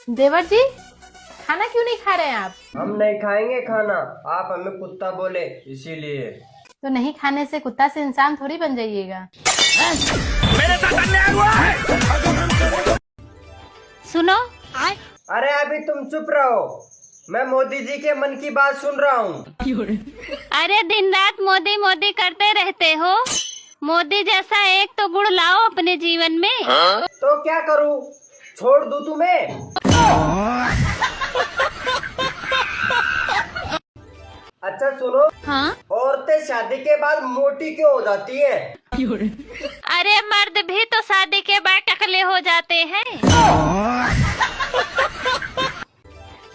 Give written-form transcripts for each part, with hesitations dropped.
देवर जी, खाना क्यों नहीं खा रहे हैं आप? हम नहीं खाएंगे खाना, आप हमें कुत्ता बोले इसीलिए। तो नहीं खाने से कुत्ता से इंसान थोड़ी बन जाइएगा। मेरे साथ अन्याय हुआ है। सुनो। अरे अभी तुम चुप रहो, मैं मोदी जी के मन की बात सुन रहा हूँ। अरे दिन रात मोदी मोदी करते रहते हो, मोदी जैसा एक तो गुण लाओ अपने जीवन में। तो क्या करूँ, छोड़ दूँ तुम्हें? अच्छा सुनो। हाँ? औरतें शादी के बाद मोटी क्यों हो जाती हैं? अरे मर्द भी तो शादी के बाद टकले हो जाते हैं।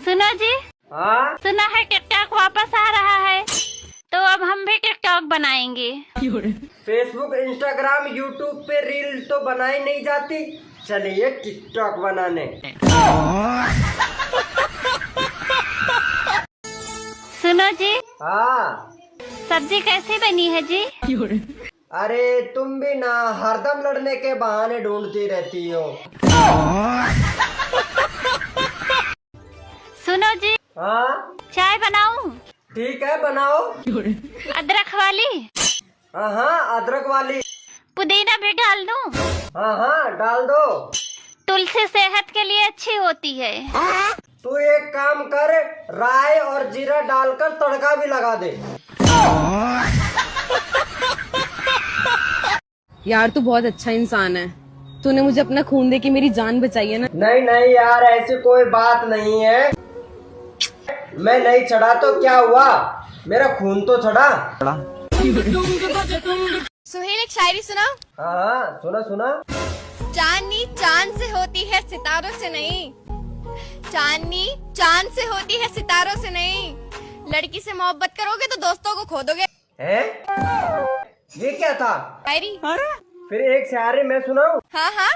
सुनो जी। हाँ? सुना है टिकटॉक वापस आ रहा है, तो अब हम भी टिकटॉक बनाएंगे। फेसबुक, इंस्टाग्राम, यूट्यूब पे रील तो बनाई नहीं जाती, चलिए टिकटॉक बनाने। सुनो जी। हाँ? सब्जी कैसी बनी है जी? अरे तुम भी ना हरदम लड़ने के बहाने ढूंढती रहती हो। सुनो जी। हाँ? चाय बनाऊं? ठीक है बनाओ। अदरक वाली? हाँ अदरक वाली। पुदीना भी डाल दूं? हाँ डाल दो। तुलसी सेहत के लिए अच्छी होती है। तू एक काम कर, राई और जीरा डालकर तड़का भी लगा दे। यार तू बहुत अच्छा इंसान है, तूने मुझे अपना खून दे के मेरी जान बचाई है ना। नहीं नहीं यार, ऐसी कोई बात नहीं है। मैं नहीं चढ़ा तो क्या हुआ, मेरा खून तो चढ़ा। सुहेल, एक शायरी सुना। हाँ सुना सुना। चांदनी चांद से होती है सितारों से नहीं, चांदनी चांद से होती है सितारों से नहीं, लड़की से मोहब्बत करोगे तो दोस्तों को खो दोगे। हैं? ये क्या था? शायरी। फिर एक शायरी मैं सुनाऊं? हाँ हाँ।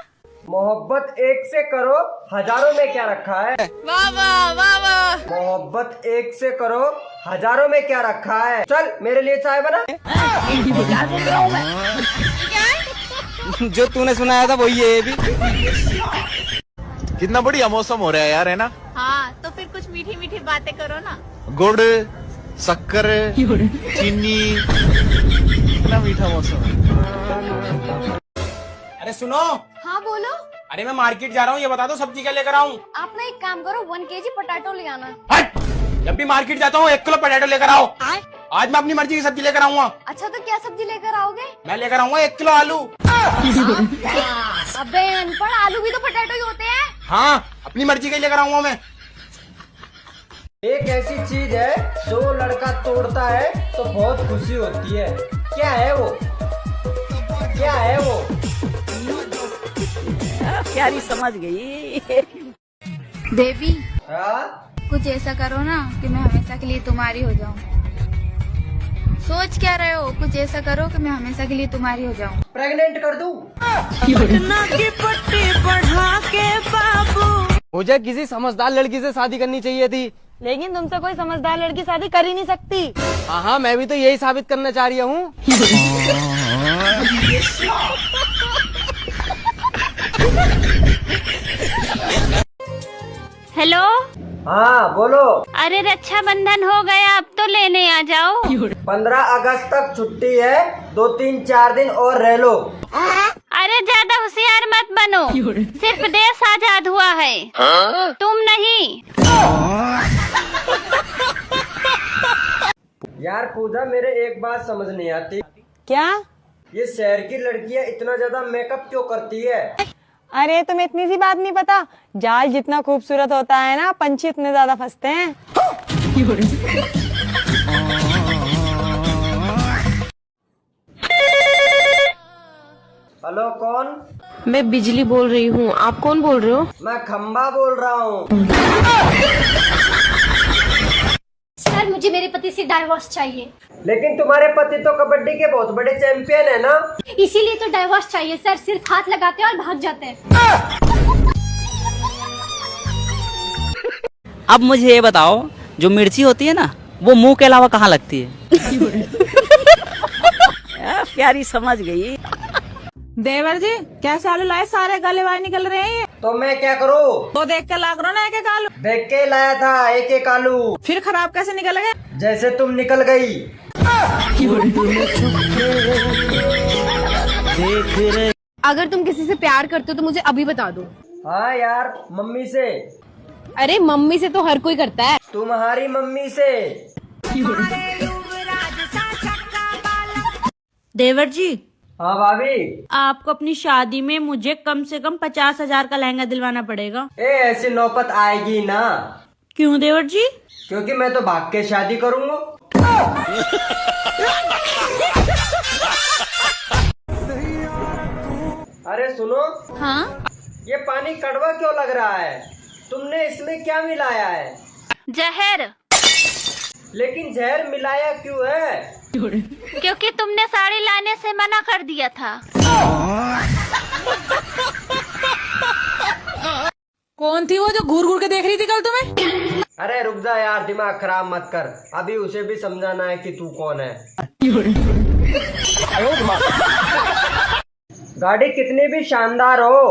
मोहब्बत एक से करो, हजारों में क्या रखा है? वाह वाह वाह वाह। मोहब्बत एक से करो, हजारों में क्या रखा है? चल मेरे लिए चाय बना। जो तूने सुनाया था वही है ये भी। कितना बढ़िया मौसम हो रहा है यार, है ना? हाँ तो फिर कुछ मीठी मीठी बातें करो ना। गुड़, शक्कर, चीनी, कितना मीठा मौसम है। अरे सुनो। हाँ बोलो। अरे मैं मार्केट जा रहा हूँ, ये बता दो सब्जी क्या लेकर आऊँ? आप ना एक काम करो, 1 kg पोटैटो ले आना। हट! जब भी मार्केट जाता हूँ 1 किलो पोटैटो लेकर आओ। आज मैं अपनी मर्जी की सब्जी लेकर आऊंगा। अच्छा तो क्या सब्जी लेकर आओगे? मैं लेकर आऊंगा 1 किलो आलू। अबे अनपढ़, आलू भी तो पोटैटो ही होते हैं। हाँ अपनी मर्जी के लेकर आऊंगा मैं। एक ऐसी चीज है जो लड़का तोड़ता है तो बहुत खुशी होती है, क्या है वो? क्या है वो? प्यारी समझ गई। देवी, हाँ? कुछ ऐसा करो ना कि मैं हमेशा के लिए तुम्हारी हो जाऊं। सोच क्या रहे हो? कुछ ऐसा करो कि मैं हमेशा के लिए तुम्हारी हो जाऊं। प्रेग्नेंट कर दूं? मुझे किसी समझदार लड़की से शादी करनी चाहिए थी, लेकिन तुमसे कोई समझदार लड़की शादी कर ही नहीं सकती। हाँ मैं भी तो यही साबित करना चाह रही हूँ। हेलो। हाँ बोलो। अरे रक्षाबंधन हो गया, अब तो लेने आ जाओ। 15 अगस्त तक छुट्टी है, 2-3-4 दिन और रह लो। अरे ज्यादा होशियार मत बनो, सिर्फ देश आजाद हुआ है, तुम नहीं। यार पूजा, मेरे एक बात समझ नहीं आती। क्या? ये शहर की लड़कियां इतना ज्यादा मेकअप क्यों करती है? अरे तुम्हें इतनी सी बात नहीं पता, जाल जितना खूबसूरत होता है ना, पंछी इतने ज्यादा फंसते हैं। हेलो कौन? मैं बिजली बोल रही हूँ, आप कौन बोल रहे हो? मैं खम्बा बोल रहा हूँ। सर मुझे मेरे पति से डाइवोर्स चाहिए। लेकिन तुम्हारे पति तो कबड्डी के बहुत बड़े चैंपियन है ना? इसीलिए तो डाइवोर्स चाहिए सर, सिर्फ हाथ लगाते हैं और भाग जाते हैं। अब मुझे ये बताओ, जो मिर्ची होती है ना, वो मुंह के अलावा कहाँ लगती है? प्यारी समझ गई। देवर जी, कैसे आलू लाए, सारे गले बाहर निकल रहे हैं ये। तो मैं क्या करूँ? तो देख के लाग रहा ना एक आलू, देख के लाया था एक एक आलू, फिर खराब कैसे निकल गए? जैसे तुम निकल गई। अगर तुम किसी से प्यार करते हो तो मुझे अभी बता दो। हाँ यार, मम्मी से। अरे मम्मी से तो हर कोई करता है। तुम्हारी मम्मी से। देवर जी, हाँ भाभी। आपको अपनी शादी में मुझे कम से कम 50,000 का लहंगा दिलवाना पड़ेगा। ऐसी नौबत आएगी ना। क्यों देवर जी? क्योंकि मैं तो भाग के शादी करूंगा। अरे सुनो। हाँ, ये पानी कड़वा क्यों लग रहा है? तुमने इसमें क्या मिलाया है? जहर। लेकिन जहर मिलाया क्यों है? क्योंकि तुमने साड़ी लाने से मना कर दिया था। कौन थी वो जो घूर घूर के देख रही थी कल तुम्हें? अरे रुक जा यार, दिमाग खराब मत कर। अभी उसे भी समझाना है कि तू कौन है। गाड़ी कितनी भी शानदार हो,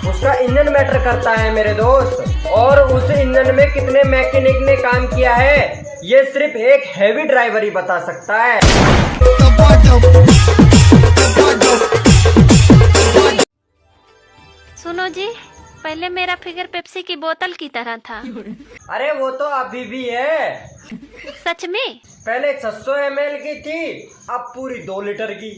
उसका इंजन मैटर करता है मेरे दोस्त। और उस इंजन में कितने मैकेनिक ने काम किया है, ये सिर्फ एक हैवी ड्राइवर ही बता सकता है। सुनो जी, पहले मेरा फिगर पेप्सी की बोतल की तरह था। अरे वो तो अभी भी है। सच में? पहले 600 ml की थी, अब पूरी 2 लीटर की।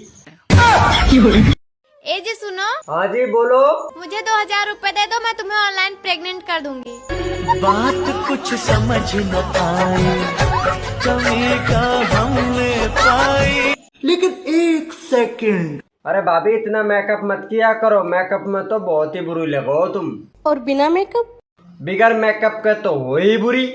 ए जी सुनो। हाँ जी बोलो। मुझे 2000 रुपए दे दो, मैं तुम्हें ऑनलाइन प्रेग्नेंट कर दूंगी। बात कुछ समझ न आए, कमी का हमने पाई। लेकिन 1 सेकंड। अरे भाभी इतना मेकअप मत किया करो, मेकअप में तो बहुत ही बुरी लगो तुम। और बिना मेकअप? बिगर मेकअप के तो हो ही बुरी।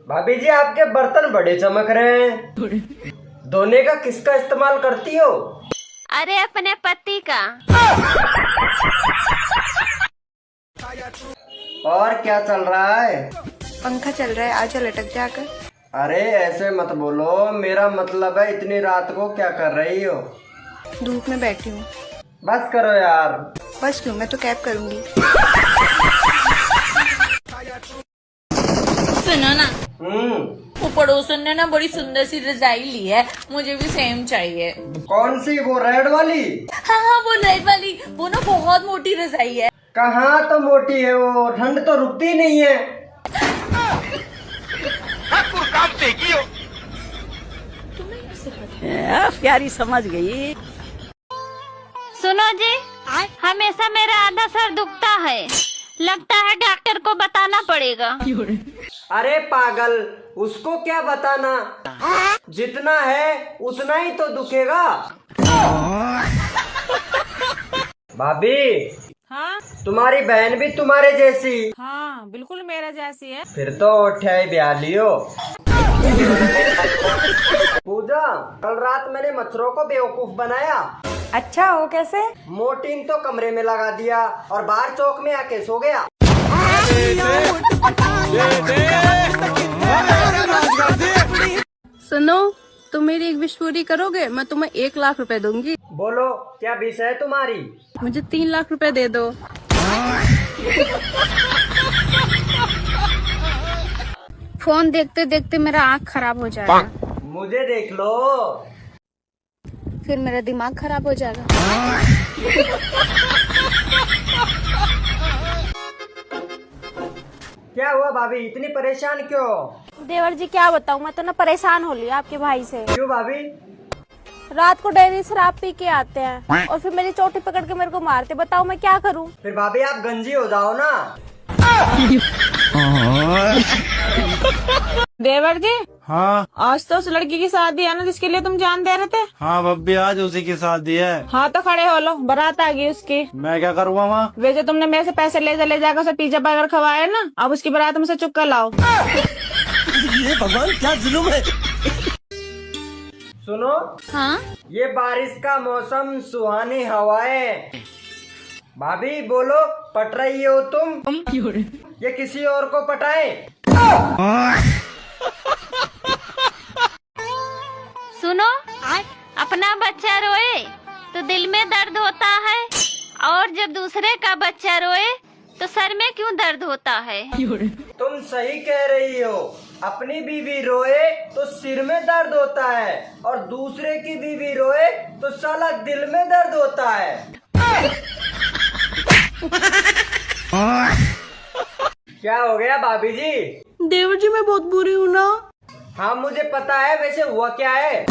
भाभी जी आपके बर्तन बड़े चमक रहे हैं। धोने का किसका इस्तेमाल करती हो? अरे अपने पति का। और क्या चल रहा है? पंखा चल रहा है, आजा लटक जाकर। अरे ऐसे मत बोलो, मेरा मतलब है इतनी रात को क्या कर रही हो? धूप में बैठी हूँ। बस करो यार। बस क्यों, मैं तो कैब करूंगी। सुनो ना, वो पड़ोसन ने ना बड़ी सुंदर सी रजाई ली है, मुझे भी सेम चाहिए। कौन सी? वो रेड वाली? हाँ, वो रेड वाली, वो ना बहुत मोटी रजाई है। कहाँ तो मोटी है वो, ठंड तो रुकती नहीं है। प्यारी समझ गई। सुनो जी, हमेशा मेरा आधा सर दुखता है, लगता है डॉक्टर को बताना पड़ेगा। अरे पागल, उसको क्या बताना, जितना है उतना ही तो दुखेगा। भाभी। हाँ तुम्हारी बहन भी तुम्हारे जैसी? हाँ बिल्कुल मेरा जैसी है। फिर तो उठाई ब्याह लियो। पूजा, कल रात मैंने मच्छरों को बेवकूफ बनाया। अच्छा, वो कैसे? मोटिन तो कमरे में लगा दिया और बाहर चौक में आके सो गया। सुनो, तुम मेरी एक विश पूरी करोगे, मैं तुम्हें 1 लाख रुपए दूंगी। बोलो क्या विश है तुम्हारी? मुझे 3 लाख रुपए दे दो। फोन देखते देखते मेरा आँख खराब हो जाएगा। मुझे देख लो। फिर मेरा दिमाग खराब हो जाएगा। क्या हुआ भाभी, इतनी परेशान क्यों? देवर जी क्या बताऊँ, मैं तो ना परेशान हो लिया आपके भाई से। क्यों भाभी? रात को डेली शराब पी के आते हैं और फिर मेरी चोटी पकड़ के मेरे को मारते। बताओ मैं क्या करूँ? फिर भाभी आप गंजी हो जाओ ना। देवर जी। हाँ। आज तो उस लड़की की शादी है ना जिसके लिए तुम जान दे रहे थे। हाँ बब्बी, आज उसी की शादी है। हाँ तो खड़े हो लो, बारात आ गई उसकी। मैं क्या करूँगा वहाँ? वैसे तुमने मेरे से पैसे ले जाकर उसे पिज्जा बर्गर खवाया ना, अब उसकी बारात मुझसे चुक कर लाओ। ये भगवान क्या जुल्म है। सुनो। हाँ? ये बारिश का मौसम, सुहानी हवाएं। भाभी बोलो, पट रही हो तुम? ये किसी और को पटाए? सुनो, अपना बच्चा रोए तो दिल में दर्द होता है, और जब दूसरे का बच्चा रोए तो सर में क्यों दर्द होता है? तुम सही कह रही हो। अपनी बीवी रोए तो सिर में दर्द होता है, और दूसरे की बीवी रोए तो साला दिल में दर्द होता है। क्या हो गया भाभी जी? देवर जी मैं बहुत बुरी हूँ ना। हाँ मुझे पता है, वैसे हुआ क्या है?